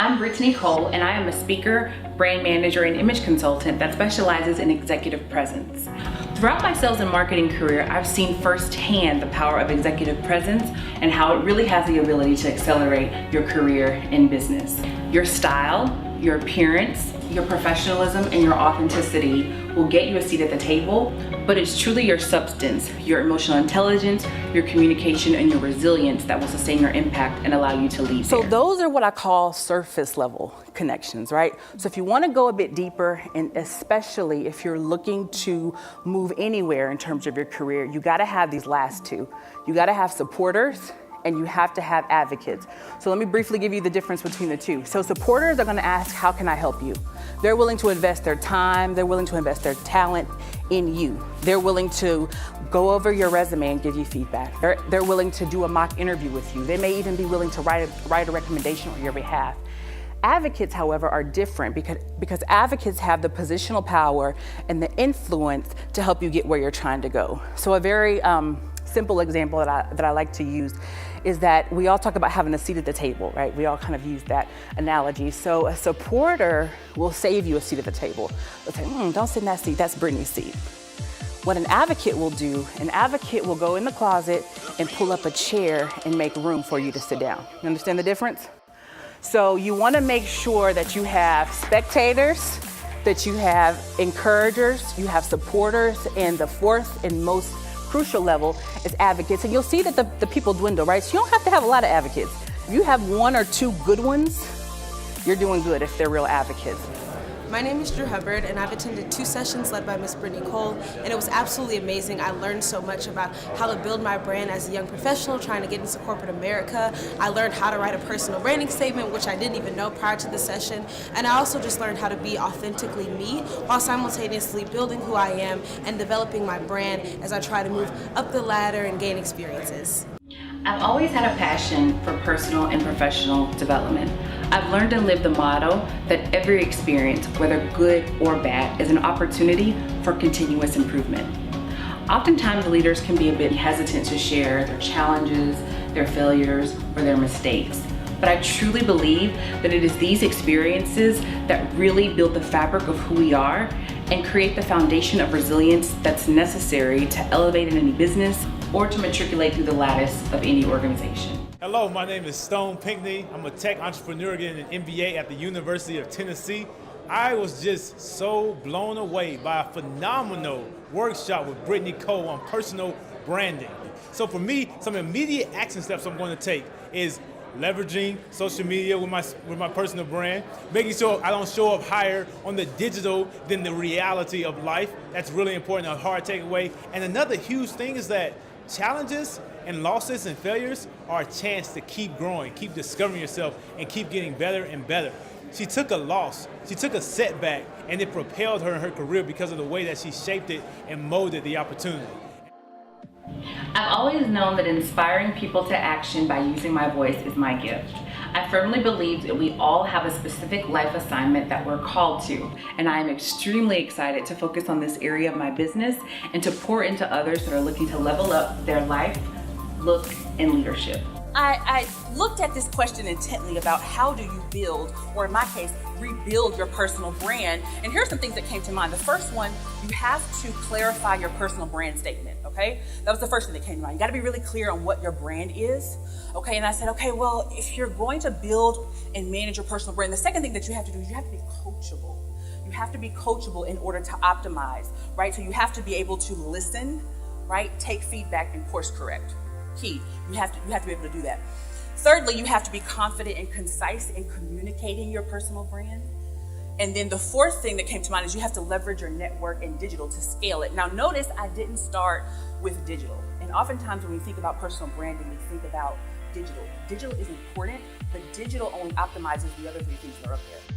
I'm Brittany Cole, and I am a speaker, brand manager, and image consultant that specializes in executive presence. Throughout my sales and marketing career, I've seen firsthand the power of executive presence and how it really has the ability to accelerate your career in business. Your style, your appearance, your professionalism, and your authenticity will get you a seat at the table, but it's truly your substance, your emotional intelligence, your communication, and your resilience that will sustain your impact and allow you to lead. So those are what I call surface level connections, right? So if you want to go a bit deeper, and especially if you're looking to move anywhere in terms of your career, you got to have these last two. You got to have supporters, and you have to have advocates. So let me briefly give you the difference between the two. So supporters are gonna ask, how can I help you? They're willing to invest their time, they're willing to invest their talent in you. They're willing to go over your resume and give you feedback. They're willing to do a mock interview with you. They may even be willing to write a recommendation on your behalf. Advocates, however, are different because advocates have the positional power and the influence to help you get where you're trying to go. So a very simple example that I like to use is that we all talk about having a seat at the table, right? We all kind of use that analogy. So a supporter will save you a seat at the table. They'll say, don't sit in that seat, that's Brittany's seat. What an advocate will do, an advocate will go in the closet and pull up a chair and make room for you to sit down. You understand the difference? So you wanna make sure that you have spectators, that you have encouragers, you have supporters, and the fourth and most crucial level is advocates. And you'll see that the people dwindle, right? So you don't have to have a lot of advocates. If you have one or two good ones, you're doing good if they're real advocates. My name is Drew Hubbard, and I've attended 2 sessions led by Miss Brittany Cole, and it was absolutely amazing. I learned so much about how to build my brand as a young professional trying to get into corporate America. I learned how to write a personal branding statement, which I didn't even know prior to the session, and I also just learned how to be authentically me while simultaneously building who I am and developing my brand as I try to move up the ladder and gain experiences. I've always had a passion for personal and professional development. I've learned and lived the motto that every experience, whether good or bad, is an opportunity for continuous improvement. Oftentimes leaders can be a bit hesitant to share their challenges, their failures, or their mistakes. But I truly believe that it is these experiences that really build the fabric of who we are and create the foundation of resilience that's necessary to elevate in any business or to matriculate through the lattice of any organization. Hello, my name is Stone Pinckney. I'm a tech entrepreneur getting an MBA at the University of Tennessee. I was just so blown away by a phenomenal workshop with Brittany Cole on personal branding. So for me, some immediate action steps I'm going to take is leveraging social media with my personal brand, making sure I don't show up higher on the digital than the reality of life. That's really important, a hard takeaway. And another huge thing is that challenges and losses and failures are a chance to keep growing, keep discovering yourself, and keep getting better and better. She took a loss, she took a setback, and it propelled her in her career because of the way that she shaped it and molded the opportunity. I've always known that inspiring people to action by using my voice is my gift. I firmly believe that we all have a specific life assignment that we're called to, and I am extremely excited to focus on this area of my business and to pour into others that are looking to level up their life, look, and leadership. I looked at this question intently about how do you build, or in my case, rebuild your personal brand. And here's some things that came to mind. The first one, you have to clarify your personal brand statement, okay? That was the first thing that came to mind. You gotta be really clear on what your brand is, okay? And I said, okay, well, if you're going to build and manage your personal brand, the second thing that you have to do is you have to be coachable. You have to be coachable in order to optimize, right? So you have to be able to listen, right? Take feedback and course correct. Key. You have to be able to do that. Thirdly, you have to be confident and concise in communicating your personal brand. And then the fourth thing that came to mind is you have to leverage your network and digital to scale it. Now notice I didn't start with digital. And oftentimes when we think about personal branding, we think about digital. Digital is important, but digital only optimizes the other 3 things that are up there.